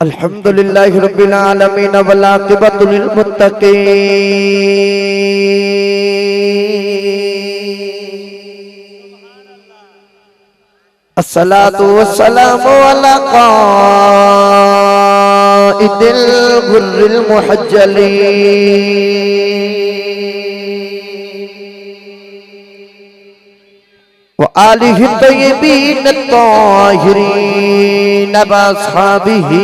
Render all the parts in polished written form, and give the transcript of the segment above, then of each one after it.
अल्हम्दुलिल्लाहि रब्बिल आलमीन वल आक़िबतु लिल मुत्तक़ीन अस्सलातु वस्सलामु अला क़ाइदिल गुर्रिल मुहज्जलीन व आलिहि तय्यबीन ताहिरीन व अस्हाबिही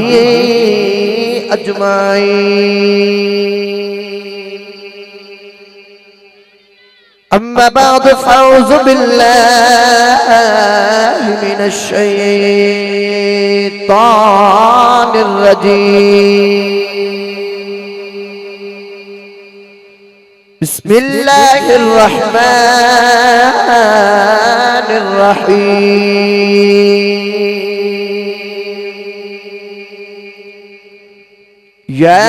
अजमाईन। अम्मा बाद फ़अऊज़ु बिल्लाहि मिनश शैतानिर रजीम। बिस्मिल्लाहिर रहमानिर रहीम। या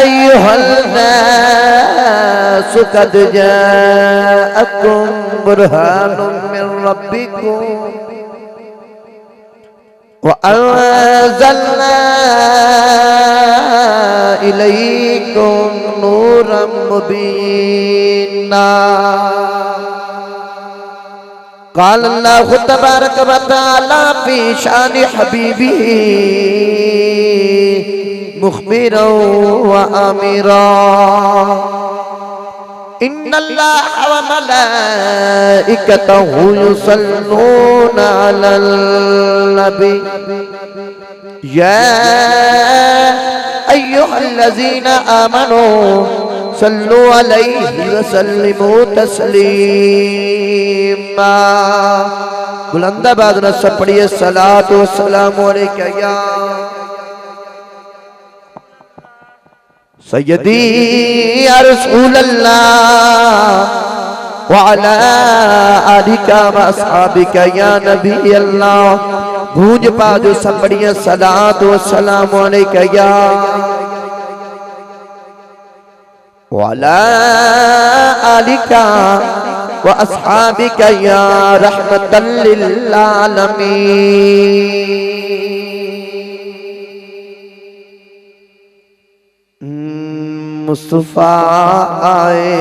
अय्युहल नास क़द जाअकुम बुरहानुम मिन रब्बिकुम व अंज़लना इलैकुम नूरम मुबीना। क़ाल अल्लाहु तबारक व तआला फ़ी शानि हबीबिही मुख़बिरन व आमिरा। इन्नल्लाहा व मलाइकतहु युसल्लूना अलल नबी या अय्युहल्लज़ीना आमनू सल्लु अलैहि व सल्लिमू तस्लीमा। बुलंदाबाद न सब पढ़िए सलातो वस्सलामु अलैका या सय्यदी या रसूल अल्लाह व अला आलिका व अस्हाबिका या नबी अल्लाह। गूंज पा जो सब पढ़िए सलातो वस्सलामु अलैका या व अला आलिका व अस्हाबिका या रहमतल लिल आलमीन। मुस्तफा आए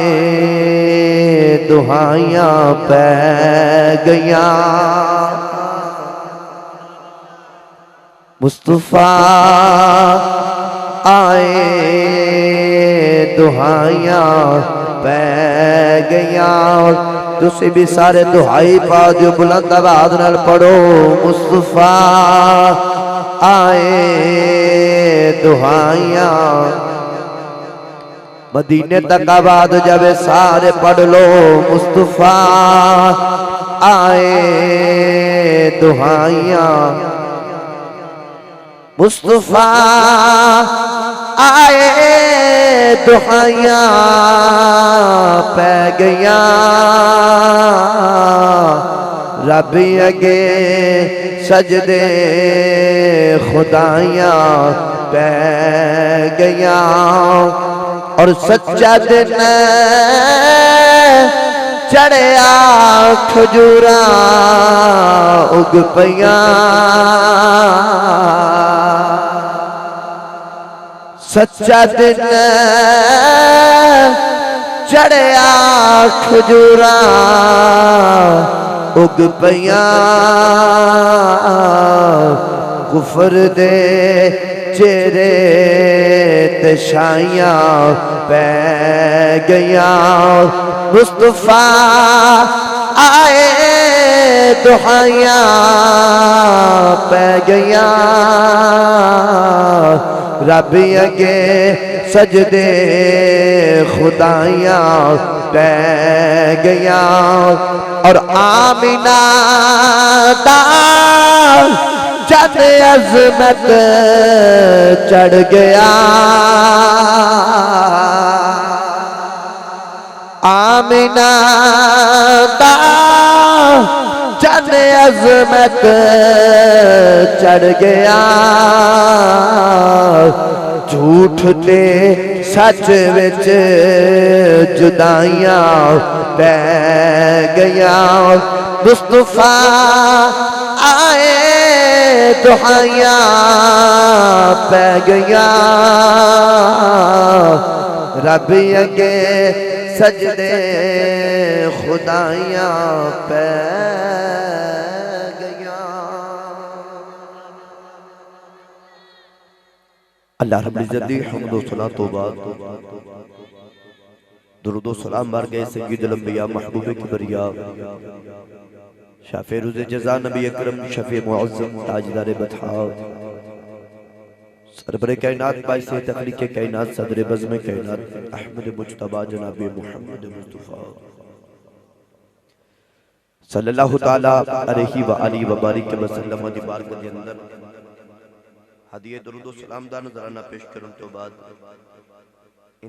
दुहाइयां पै गया। मुस्तफा आए दुहाइयां पै गया। तुसी भी सारे दुहाई पा जो बुलंद आवाज़ नाल पढ़ो। मुस्तफा आए दुहाइयां। मदीने तक आवाज़ जावे सारे पढ़ लो। मुस्तफा आए दुहाइयां। मुस्तफा आए दुहाइयां पै गया। रब अगे सजदे खुदाइयां पै गया। और सच्चा दिन चढ़िया खजूरा उग पईया। सच्चा दिन चढ़िया खजूरा उग पईया। कुफर दे चेहरे ते छाइयां पै गया। मुस्तफा आए दुहाइयां पै गया। रब अगे सजदे खुदाइयां पै गया। और आमिना दा जद अज़मत चढ़ गया। आमिना दा जद अज़मत चढ़ गया। झूठ ते सच विच जुदाइयां पै गया। मुस्तफा आए दुआयां पै गया रब अगे सजदे खुदाइयां पै गया। अल्लाह रब्बुल इज्जत दी हम्द व सलात तो बाद दुरूद व सलाम मार गए सय्यदुल अंबिया महबूब किबरिया शाफे रोज़े जज़ा नबी अकरम शफी मुअज़्ज़म ताजदार बथा सरबरे कायनात बाइसे तखलीक़े कायनात सदरे बज़्म कायनात अहमद मुज्तबा जनाब मुहम्मद मुस्तफ़ा सल्लल्लाहु तआला अलैहि व आलिहि व बारिक वसल्लम दी बारगाह दे अंदर हदिये दुरूद व सलाम दा नज़राना पेश करन तो बाद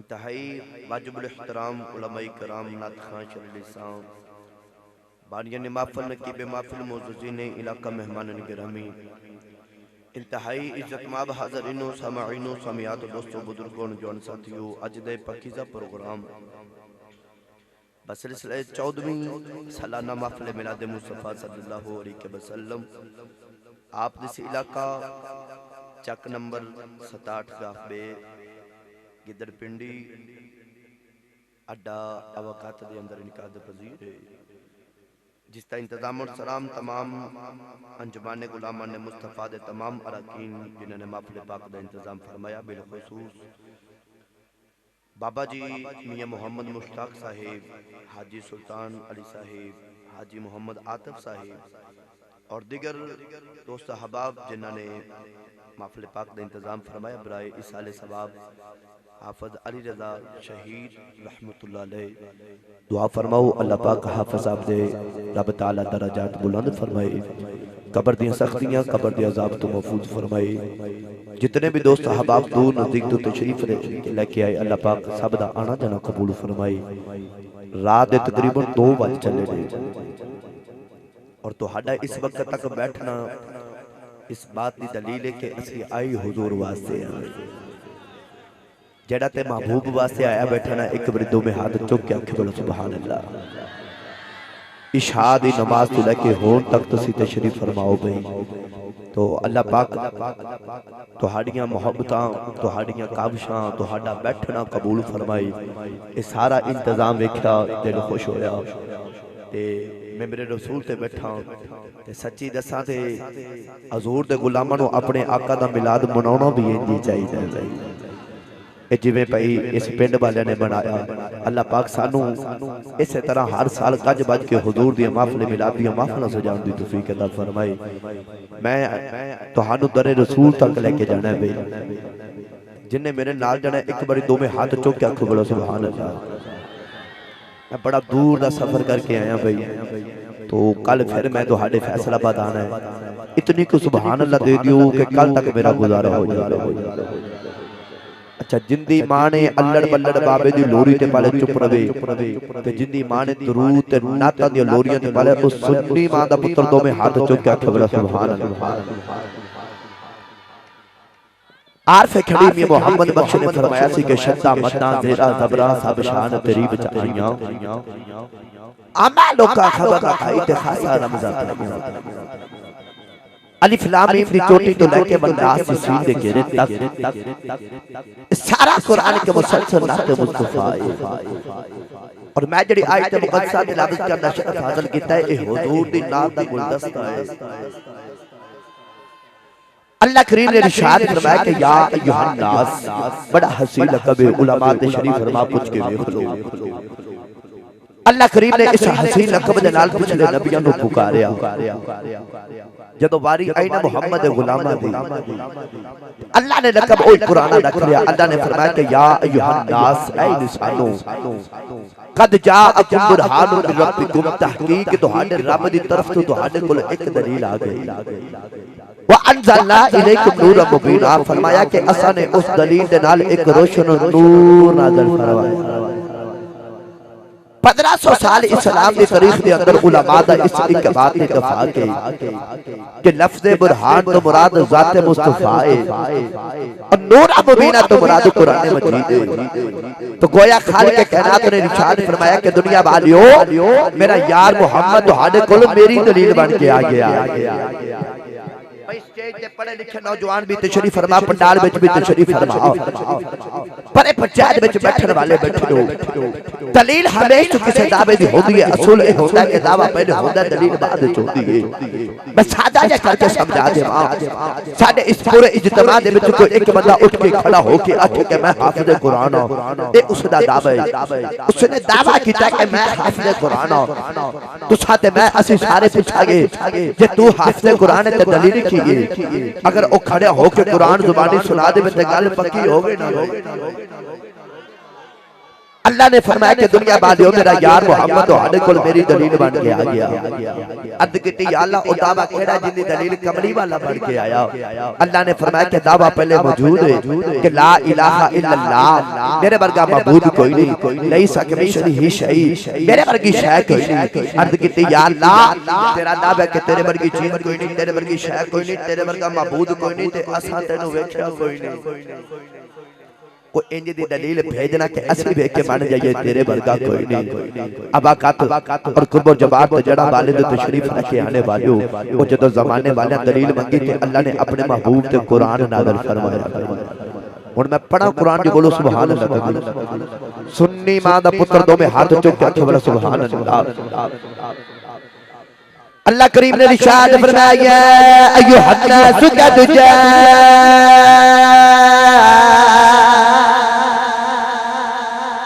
इंतहाई वाजिबुल इहतराम उलमाए कराम नात खां शरीफ लिसान बानियान महफिल नकीब महफिल मौजूदीन इलाका मेहमान गिरामी इंतहाई इज्जतमाब हाज़रीनो समाईनो समियात दोस्तों बुजुर्गों जवान साथियों अज दे पकीज़ा प्रोग्राम बसिलसिले 14वीं सालाना महफिल मिलाद मुस्तफ़ा सल्लल्लाहु अलैहि वसल्लम आप दिस इलाका चक नंबर 67 गाफबे गिदड़ पिंडी अड्डा अवकात के अंदर इनकाद पजीर है जिसका इंतजाम और सलाम तमाम अंजुमान गुलामान मुस्तफ़ा दे तमाम अरकान जिन्होंने महफिल पाक का इंतजाम फरमाया बिलखुसूस बाबा जी मियाँ मोहम्मद मुश्ताक साहिब हाजी सुल्तान अली साहिब हाजी मोहम्मद आतिफ साहिब और दिगर दोस्त अहबाब जिन्होंने महफिल पाक का इंतजाम फरमाया बराए इसाले सवाब हाफिज अली रजा शहीद रहमतुल्लाह अलैह दुआ फरमाओ अल्लाह पाक हाफिज साहब दे रब तआला दराजात बुलंद फरमाए कब्र दी सख्तियां कब्र दे अजाब तो महफूज फरमाए जितने भी दोस्त अहबाब दूर नजदीक तो तशरीफ लेके आए अल्लाह पाक सब दा आना जाना कबूल फरमाए। रात दे तकरीबन 2 बज चले ने और तुहाडा इस वक्त तक बैठना इस बात की दलील है कि असली आई हुजूर वास्ते आए जेड़ा ते महबूब वास्ते आया बैठना एक बार दो में हाथ चुक के आखे बोलो सुभान अल्लाह। इशा दी नमाज तो लेके होर तक तुसी तशरीफ फरमाओ भाई तो अल्लाह पाक तुहाड़ियां मोहब्बतां तुहाड़ियां काबशां तुहाडा बैठना कबूल फरमाए। ये सारा इंतजाम वेख्या दिल खुश होया ते मैं मेरे रसूल ते बैठा ते सच्ची दसां ते हजूर दे गुलामां नूं अपने आका दा मिलाद मनाउणा भी इंज चाहिए है जिवें भाई इस पिंड वाले ने बनाया। अल्लाह पाक सानू इस तरह हर साल गज बज के हुजूर दी महफिल मिलाद दी महफिल सजाउण दी तौफीक अता फरमाए। मैं तुहानू दरे रसूल तक लेके जाना है भाई जिन्ने मेरे नाल जाना एक बारी दो में हाथ चुक के आखो बोलो सुभान अल्लाह। मैं बड़ा दूर दा सफर करके आया भाई तो कल फिर मैं तुहाडे फैसलाबाद आना है इतनी को सुभान अल्लाह दे दियो कि कल तक मेरा गुजारा हो जाए। अच्छा जिंदी मां ने अल्लड़ बल्लड़ बाबे दी लोरी ते पाले चुप रवे ते जिंदी मां ने दरूद ते नाता दी लोरियां ते पाले उस सुन्नी मां दा पुत्र दो में हाथ चुक के आखे बोला सुभान अल्लाह। आरफ खड़ी में मोहम्मद बख्श ने फरमाया सी कि शद्दा मद्दा जेरा जबरा सब शान तेरी बचाइयां आमा लोका खबर रखाई ते खासा रमजा तैयां अलिफ लाम मीम दी चोटी तो लेके बंदास से सीन दे घेरे तक सारा कुरान के मुसलसल नात मुस्तफा और मैं जड़ी आयत मुकद्दसा तिलावत करना शरफ हासिल कीता है ए हुजूर दी नात दा गुलदस्ता है। अल्लाह करीम ने इरशाद फरमाया कि या अय्युहन नास बड़ा हसी लक़ब है उलमा दे शरीफ फरमा पूछ के देख लो। अल्लाह करीम ने इस हसी लक़ब दे नाल पिछले नबियां नु पुकारिया जदों वारी आई ना मुहम्मद गुलामा दी अल्लाह ने लक़ब ओए पुराना रख लिया। अल्लाह ने फरमाया कि या अय्युहन नास ऐ इंसानो कद जाअकुम बुरहानुम मिन रब्बिकुम तहकीक तुहाडे रब दी तरफ तो तुहाडे कोल एक दलील आ गई व अंज़लना इलैकुम नूरन मुबीना फरमाया कि असां ने उस दलील दे नाल एक रोशन नूर नाज़िल फरमाया। 1500 साल इस्लाम की तारीख के अंदर उलमा दा इस एक बात ने इत्तेफाक है कि लफ्ज़ बुरहान तो मुराद ज़ात मुस्तफा है और नूर मुबीना तो मुराद कुरान मजीद है। तो गोया खालिक कायनात ने इरशाद फरमाया कि दुनिया वालियो मेरा यार मोहम्मद तुहाडे कोल मेरी दलील बन के आ गया। ते पढ़े लिखे नौजवान भी तशरीफ फरमा, पंडाल विच भी तशरीफ फरमा, परे पंचायत विच बैठने वाले बैठे हो। दलील हमेशा किसी दावे दी होती है, असूल ये होता है कि दावा पहले होता है, दलील बाद में होती है। मैं सादा जा करके समझा देवां, साडे इस पूरे इज्तिमा दे विच कोई एक बंदा उठ के खड़ा होके आखे कि मैं हाफिज़ कुरान हां, ये उसदा दावा है। उसने दावा किया कि मैं हाफिज़ कुरान हां, तो साथे मैं असि सारे पूछांगे जे तू हाफिज़ कुरान है ते दलील की है? अगर वो खड़े होके कुरान जुबानी सुना दे ते गल पक्की हो गई ना। अल्लाह ने फरमाया कि दुनिया वालियों मेरा यार मोहम्मद तुहाडे कोल मेरी दलील बन के आ गया। अर्ज कीती या अल्लाह ओ दावा केड़ा जिंदी दलील कमली वाला बन के आया। अल्लाह ने फरमाया कि दावा पहले मौजूद है कि ला इलाहा इल्लल्लाह, मेरे वर्गा मबूद कोई नहीं, लैसा कमिसलिही शै, मेरे वर्गी शै कोई नहीं। अर्ज कीती या अल्लाह तेरा दावा कि तेरे वर्गी चीज कोई नहीं, तेरे वर्गी शै कोई नहीं, तेरे वर्गा मबूद कोई नहीं, ते असां तैनू वेखिया कोई नहीं। को इंज दी दलील भेजना कि असली वेख के मान जाइए तेरे वर्गा कोई नहीं। अबाकात और कुर्बो जबात जड़ा वाले दे तशरीफ रखे आने वाले वो जदों जमाने वाले दलील मंगी ते अल्लाह ने अपने महबूब ते कुरान नाज़िल फरमाया। हुन मैं पढ़ा कुरान दी बोलो सुभान अल्लाह। सुन्नी मां दा पुत्र दो में हाथ चुक के आखे बोला सुभान अल्लाह। अल्लाह करीम ने इरशाद फरमाया अय्युहन नास कद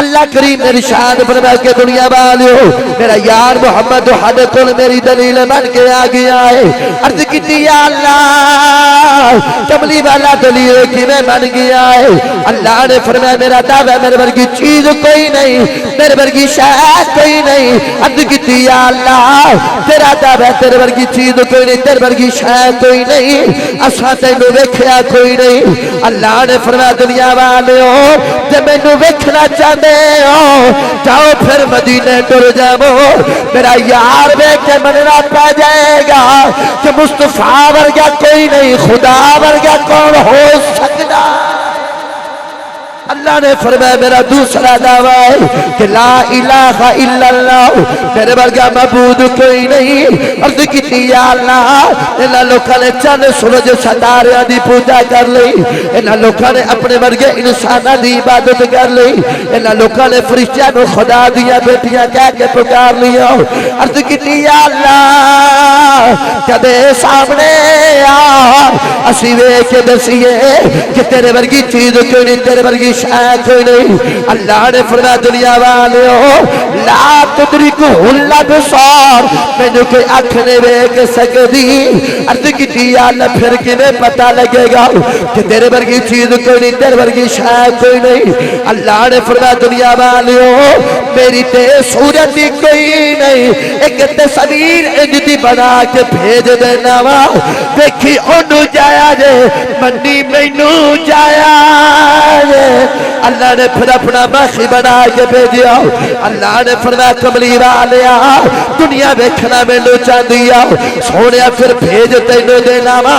अल्लाह करीम ने इरशाद फरमाया कि दुनिया वालियो मेरा यार मोहम्मद तुहाडे कोल मेरी दलील बन के आ गया है। अर्ज कीती या अल्लाह कमली वाला दलील किवें बन गया है? अल्लाह ने फरमाया मेरा दावा मेरे वर्गी चीज कोई नहीं, मेरे वर्गी शै कोई नहीं। अर्ज कीती या अल्लाह तेरा दावा तेरे वर्गी चीज कोई नहीं, तेरे वर्गी शै कोई नहीं, असां तैनू वेखिया कोई नहीं। अल्लाह ने फरमाया दुनिया वालियो जे मैनू वेखना चाहते जाओ फिर मदीने टुर जाओ, मेरा यार वे के मनना पै जाएगा कि मुस्तफा वर्गा कोई नहीं, खुदा वर्गा कौन हो सकता। अल्लाह ने फरमाया मेरा दूसरा दावा है कि ला इलाहा इल्लल्लाह, मेरे वर्गा मबूद कोई नहीं। अर्ज कीती या अल्लाह इन्हां लोकां ने चंद सूरज सितारियां दी पूजा कर ली, इन्हां लोकां ने अपने वर्गे इंसानां दी इबादत कर ली, इन्हां लोकां ने फरिश्तियां नूं खुदा दियां बेटियां कह के पुकार लिया। अर्ज कीती या अल्लाह कदे सामने आ असी वेख के दसीए कि तेरे वर्गी चीज कोई नहीं, तेरे वर्गी कोई नहीं। अल्लाह ने फरमाया दुनिया वालियो ला तुदरिकुहुल अबसार, मैनू कोई अख नहीं वेख सकदी। अर्ज कीती या अल्लाह फिर किवें पता लगेगा कि तेरे वर्गी चीज कोई नहीं, तेरे वर्गी शै कोई नहीं। अल्लाह ने फरमाया दुनिया वालियो मेरी ते सूरत ही कोई नहीं, एक तस्वीर इंज दी बना के भेज देना वा, देखी ओनू जाया जे मन्नी मैनू जाया जे। अल्लाह ने फिर अपना माखी बना के भेजा। अल्लाह ने फरमाया कमली वालिया दुनिया देखना मैनू चाहती आ, सोने फिर भेज तैनू देना वा,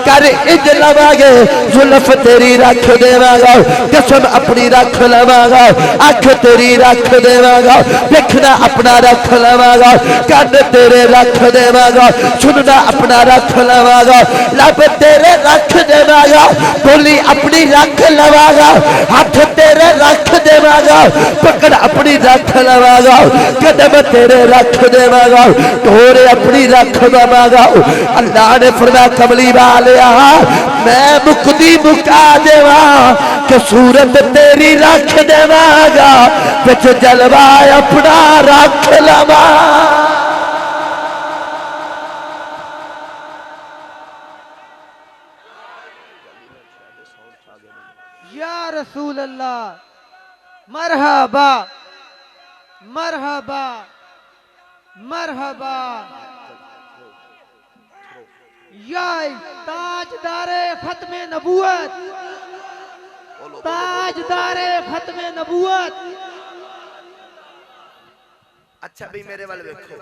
कर इंज लवांगे जुल्फ तेरी रख देवांगा, कसम अपनी रख लवांगा, अख तेरी रख देवांगा, देखना अपना रख लवांगा, कान तेरे रख देवांगा, सुनना अपना रख लवांगा, लब तेरे रख देवांगा, बोली अपनी रख लवांगा, हाथ तेरे रख देवांगा, पकड़ अपनी रख लवांगा, कदम तेरे रख देवांगा, ढोरे अपनी रख देवांगा। अल्लाह ने फरमाया कमली वालिया मैं मुक्ति मुका देवा कि सूरत तेरी रख देवांगा, बिच जलवा अपना रख लवा। या रसूल अल्लाह मरहबा मरहबा मरहबा। या ताजदारे खत्मे नबूवत, ताजदारे खत्मे नबूवत। अच्छा भी मेरे वाले देखो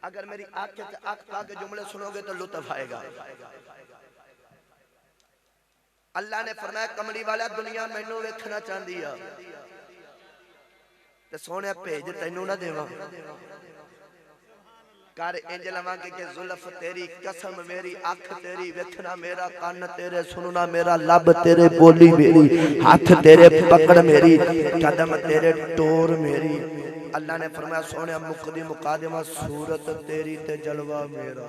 अगर मेरी आंख के आंख पा के जुमले सुनोगे तो लुत्फ आएगा। अल्लाह ने फरमाया कमली वाला दुनिया मैनू वेखना चाहती है ते सोने भेज तैनू ना देवा कर इंज लवांगे कि जुल्फ तेरी कसम मेरी अख तेरी वेखना मेरा कान तेरे सुनना मेरा लब तेरे बोली मेरी हाथ तेरे पकड़ मेरी कदम तेरे टोर मेरी। अल्लाह ने फरमाया सोने मुकदी मुकादमा सूरत तेरी ते जलवा मेरा।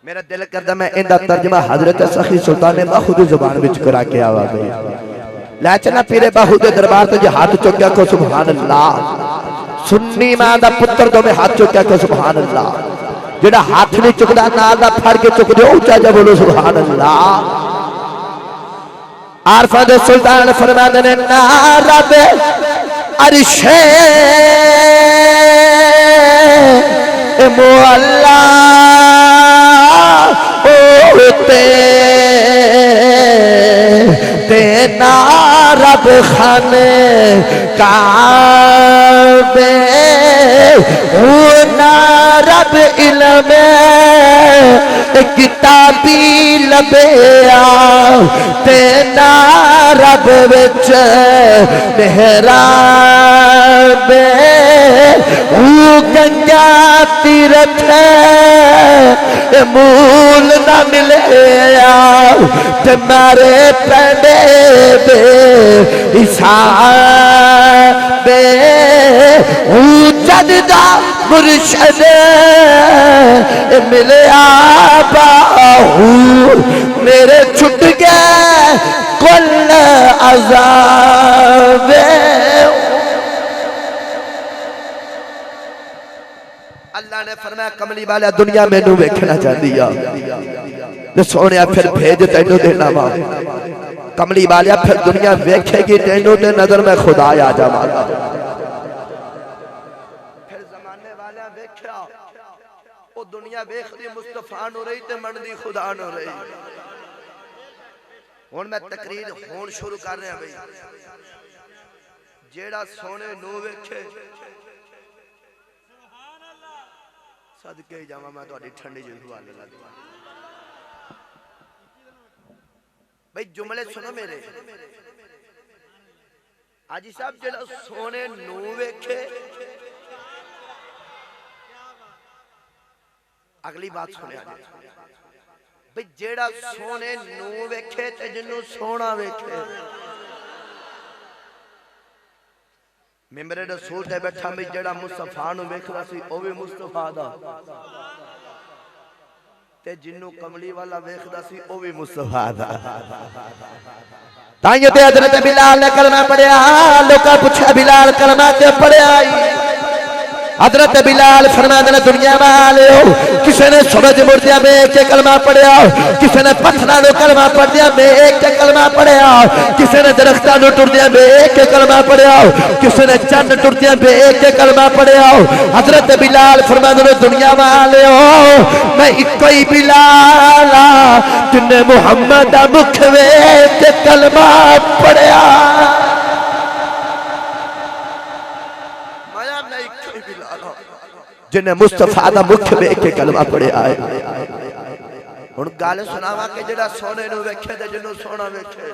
मेरा दिल करदा मैं इंदा तर्जमा हजरत सखी सुल्तान बाहू दी जुबान विच करा के आवा गई। लै चला पीरे बाहू दे दरबार ते जे हाथ चुक्या को सुभान अल्लाह। सुन्नी मां दा पुत्र तो मैं हाथ चुक्या को सुभान अल्लाह। जेड़ा हाथ नहीं चुकदा नाल दा फड़ के चुक दे ऊंचा जा बोलो सुभान अल्लाह। आरफा दे सुल्तान फरमाते ने ना रब अरशे मुअल्ला होते ते ना रब खाने काबे ना रब इल्म किताबी लबेया ते ना रब विच मेहराब गंगा तीरथ मूल न मिले ते मारे पेंडे बे हिसाबे जददा मुर्शद मिले बाहू मेरे छुट गए कुल अज़ाबे। अल्लाह ने फरमाया कमली वाला दुनिया मैनू वेखना चाहती है ते सोने फिर भेज तैनू देना वा। कमली वाला फिर दुनिया वेखेगी तैनू ते नजर में खुदा आ जावागा। फिर जमाने वाला वेख्या ओ दुनिया वेखदी मुस्तफा नु रही ते मनदी खुदा नु रही। हुण मैं तकरीर होण शुरू कर रहा भाई। जेड़ा सोने नू वेखे सदके जावा मैं तुहाडी ठंडी जी हवाले ला दूं भाई। जुमले सुनो मेरे हाजी साहब जेड़ा सोने नू वेखे अगली बात सुने भाई जेड़ा सोने नू वेखे ते जिन्नू सोना वेखे। मेरे रसूल ते बैठा भी जेड़ा मुस्तफा नु वेखदा सी ओ भी मुस्तफा दा ते जिन्नू कमली वाला वेखदा सी ओ भी मुस्तफा दा। ताइयो ते हजरत बिलाल ने कलमा पढ़िया। लोका पूछा बिलाल कलमा ते पढ़िया। हजरत बिलाल फरमाते ने दुनिया वालियो किसी ने सूरज मुर्दिया वेख के कलमा पढ़िया, किसी ने पत्थरां नु कलमा पढ़दिया वेख के कलमा पढ़िया, किसी ने दरख्तां नु टुरदिया वेख के कलमा पढ़िया, किसी ने चंद टुरदिया वेख के कलमा पढ़िया। हजरत बिलाल फरमाते ने दुनिया वालियो मैं इको ही बिलाल जिन्ने मुहम्मद दा मुख वेख के कलमा पढ़िया। जिन्हें मुस्तफा दा मुख वेख के कलमा पढ़िया है। हुण गल सुनावा कि जेड़ा सोने नू वेखे ते जिन्नू सोना वेखे।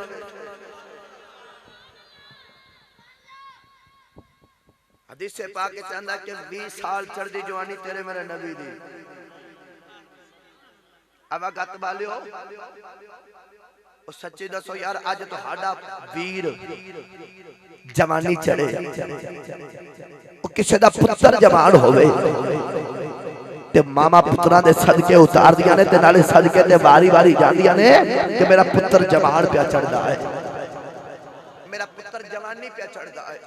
हदीस से पाक चाहता कि 20 साल चढ़दी जवानी तेरे मेरे नबी दी। अब गत बालियो ओ सच्ची दसो यार अज तुहाडा वीर जवानी चढ़े किसी दा पुत्र जवान होवे ते मामा पुत्रा दे सदके उतार दिया ने ते नाले सदके ते वारी वारी जांदियां ने कि मेरा पुत्र जवान पे चढ़दा है, मेरा पुत्र जवानी पे चढ़दा है।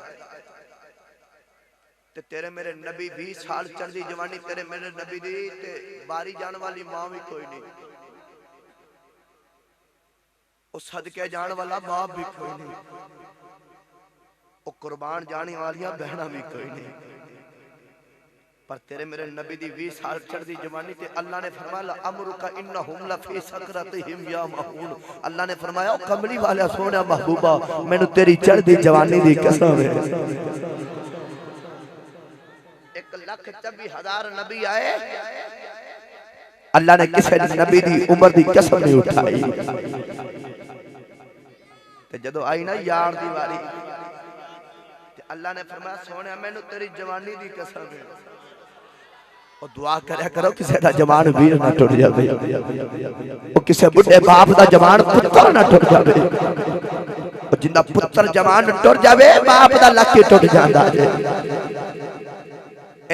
ते तेरे मेरे नबी 20 साल चढ़दी जवानी तेरे मेरे नबी दी ते बारी जान वाली मां भी कोई नहीं, ओ सदके जान वाला बाप भी कोई नहीं, ओ कुर्बान जाने वालियां बहना भी कोई नहीं। पर तेरे मेरे नबी दी 20 साल चढ़दी जवानी ते अल्लाह ने फरमाया अमरुका इन्नहुम लफी सकरतिहिम या महून। अल्लाह ने फरमाया ओ कमली वाला सोना महबूबा मैनू तेरी चढ़दी जवानी दी कसम है। एक 1,24,000 नबी आए, अल्लाह ने किसी नबी दी उम्र दी कसम नहीं उठाई। ते जदों आई ना यार दी वारी, ते अल्लाह ने फरमाया सोने मैनू तेरी जवानी दी कसम है, और दुआ करया करो किसी दा जवान वीर ना टुट जावे, ओ किसी बुढ़े बाप दा जवान पुत्र ना टुट जावे, और जिंदा पुत्र जवान टुट जावे बाप दा लक टुट जांदा है।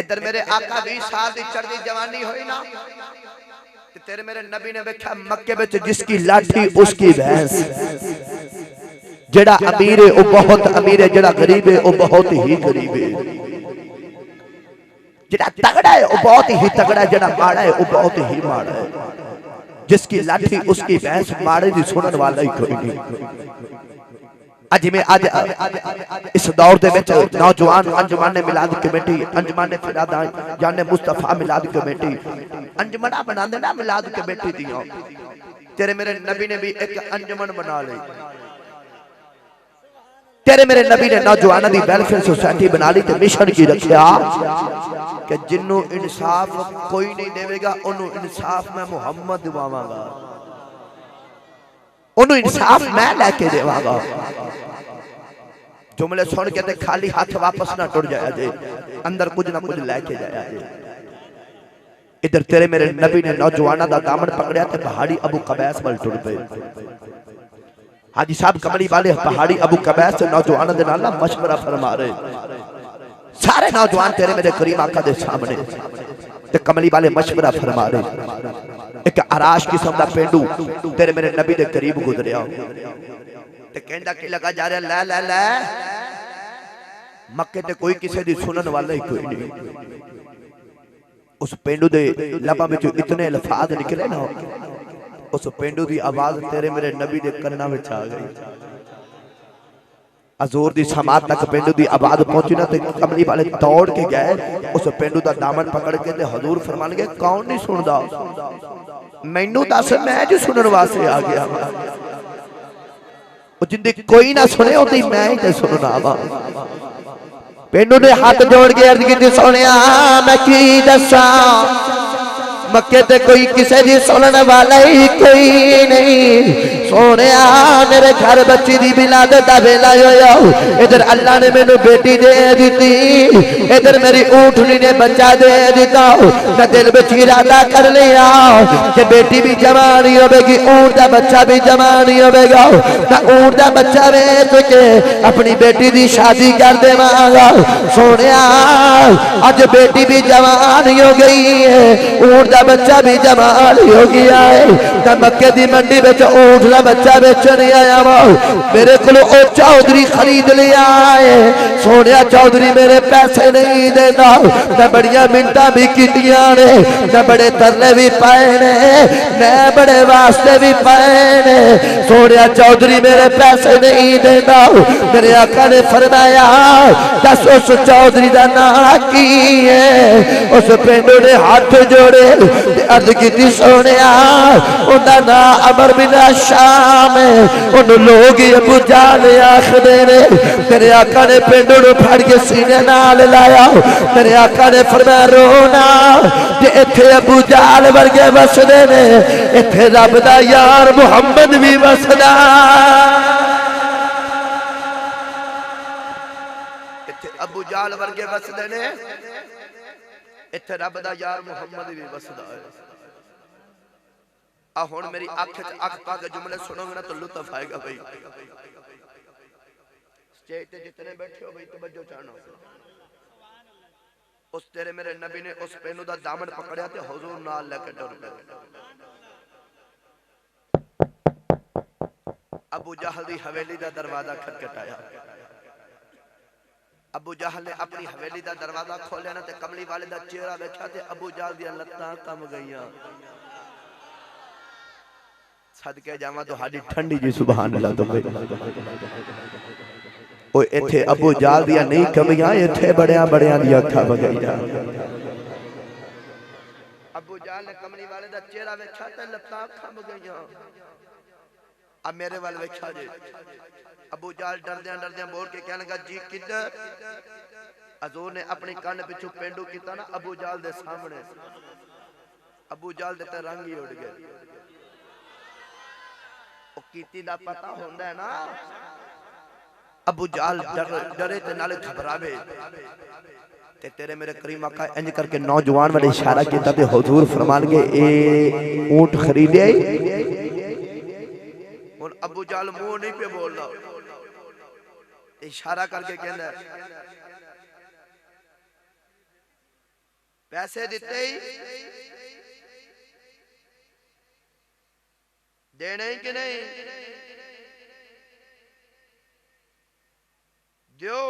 इधर मेरे आका 20 साल दी चढ़दी जवानी होई ना, ते तेरे मेरे नबी ने वेख्या मक्के विच जिसकी लाठी उसकी भैंस, जेड़ा अमीर है वो बहुत अमीर है, जेड़ा गरीब है वो बहुत ही गरीब है, जेड़ा तगड़ा है वो बहुत ही तगड़ा है, जेड़ा माड़ा है वो बहुत ही माड़ा है, जिसकी लाठी उसकी भैंस, माड़े दी सुनन वाला ही कोई नहीं। अज में आज इस दौर दे विच नौजवान अंजुमान मिलाद कमेटी, अंजुमान फिरादा जाने मुस्तफा मिलाद कमेटी अंजुमना बनांदे ना मिलाद कमेटी दी, तेरे मेरे नबी ने भी एक अंजुमन बना ली, तेरे मेरे नबी ने नौजवानों की वेलफेयर सोसाइटी बना ली, ते मिशन की रखा कि जिन्नू इंसाफ कोई नहीं देवेगा उन्हों इंसाफ मैं मुहम्मद दिवावांगा, उन्हों इंसाफ मैं लेके देवांगा। जुमले सुन के ते खाली हाथ वापस ना टुट जाया जे, अंदर कुछ ना कुछ लेके जाया जे। इधर तेरे मेरे नबी ने नौजवानों का दामन पकड़िया ते पहाड़ी अबू कबैस वाल टुर पे। हाजी साहब कमली वाले पहाड़ी अबू कबैस से नौजवानों के नाल मशवरा फरमा रहे, सारे नौजवान तेरे मेरे करीम आका दे सामने, ते कमली वाले मशवरा फरमा रहे। एक आराश किस्म का पेंडू तेरे मेरे नबी के करीब गुजरिया, ते कहंदा कि लगा जा रहा लै लै लै मक्के ते कोई किसी दी सुनन वाला ही कोई नहीं। उस पेंडू दे लबां विच इतने अल्फाज निकले ना, उस पेंडू की आवाज तेरे मेरे नबी के कन्ना विच आ गई। हजूर दी समात तक पेंडू की आवाज पहुंची ना, ते कमली वाले दौड़ के गए, उस पेंडू का दामन पकड़ के ते हजूर फरमान गए कौन नहीं सुनदा, मैनू दस मैं जो सुनने वास्ते आ गया, जिंदे कोई ना सुने उदी मैं ही ते सुनना वा। पेंडू ने हाथ जोड़ के अर्ज की सोने मैं की दसा, मक्के ते कोई किसी दी सुनने वाला ही कोई नहीं। सोने मेरे घर बच्ची दी विलादत दा वेला होया, इधर अल्लाह ने मैनू बेटी दे दी, इधर मेरी ऊँटनी ने बच्चा दे दिता। मैं दिल विच इरादा कर लिया कि बेटी भी जवान ही होगी, ऊँट दा बच्चा भी जवान ही होगा। मैं ऊँट दा बच्चा वेच के अपनी बेटी दी शादी कर देवांगा। सोने अज बेटी भी जवान ही हो गई है, ऊँट दा बच्चा भी जवान ही हो गया है। मक्के दी मंडी में ऊँट दा बच्चा बेचने आया वा, मेरे को चौधरी खरीद लिया है। सोने चौधरी मेरे पैसे नहीं देता, मैं बड़िया मिनटा भी कीतियां ने, मैं बड़े तरले भी पाए ने, मैं बड़े वास्ते भी पाए ने। सोने चौधरी मेरे पैसे नहीं देता। मेरे आका ने फरमाया दस उस चौधरी का नाम की है। उस पिंडू ने हाथ जोड़े अर्ज की सोने उनका नाम अमर बिन शाम है, उन लोग अबू जाल आखदे ने। तेरे आका ने पिंडू नूं फड़ के सीने नाल लाया, तेरे आका ने फरमाया रोना जे इत्थे अबू जाल वर्गे वसदे ने, इत्थे रब दा यार मुहम्मद भी वसदा। इत्थे अबू जाल वर्गे वसदे ने, इत्थे रब दा यार मुहम्मद भी वसदा है। आ हुण मेरी अख च अख पा के जुमले सुनोगे ना तो लुत्फ आएगा भाई। स्टेज पे जितने बैठे हो भाई तवज्जो चाहना। उस तेरे मेरे नबी ने उस पेनू दा दामन पकड़या ते हुजूर नाल लेके टुर पे। अबू जहल दी हवेली दा दरवाजा खटखटाया। अबू जहल ने अपनी हवेली दा दरवाजा खोलिया ना ते कमली वाले दा चेहरा देखा ते अबू जहल दी लत्तां कम गईयां। सदके जावा तो हाडी ठंडी जी सुभान अल्लाह तो ओ इथे अबू जाल दिया नहीं कमियां, इथे बड़िया बड़िया दी अखां बगईयां। अबू जाल ने कमली वाले दा चेहरा वेखा ते लत्तां कम गईयां। अब मेरे वाल वेखा जे। अबू जाल डरदियां डरदियां बोल के कहने लगा जी किधर? हजूर ने अपनी कन पिछू पेंडू किया ना अबू जाल दे सामने, अबू जाल दे रंग ही उड़ गए। कीती दा पता होंदा है ना, अबू जाल डरे ते नाले घबरावे ते तेरे मेरे करीम आका इंज करके नौजवान वाले इशारा किया ते हुजूर फरमान के ए ऊंट खरीदे। हुन अबू जाल मुंह नहीं पे बोलदा, इशारा करके कहंदा पैसे दिते ही देने ही कि नहीं, दियो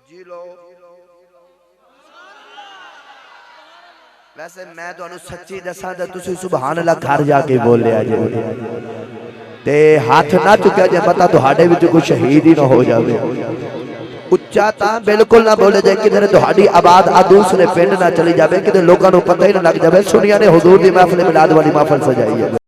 जी लो। वैसे मैं तुहानू सच्ची दसा ते तुसी सुभान अल्लाह घर जाके बोलिया जे ते हाथ ना चुकिया जे पता तुहाडे विच कोई शहीद ही ना हो जावे। उच्चा ता बिल्कुल ना बोले जे किधर तुहाडी आवाज आ दूसरे पिंड ना चली जावे, किधर लोकां नू पता ही ना लग जावे सुनिया ने हुजूर दी महफिल मिलाद वाली महफिल सजाई है।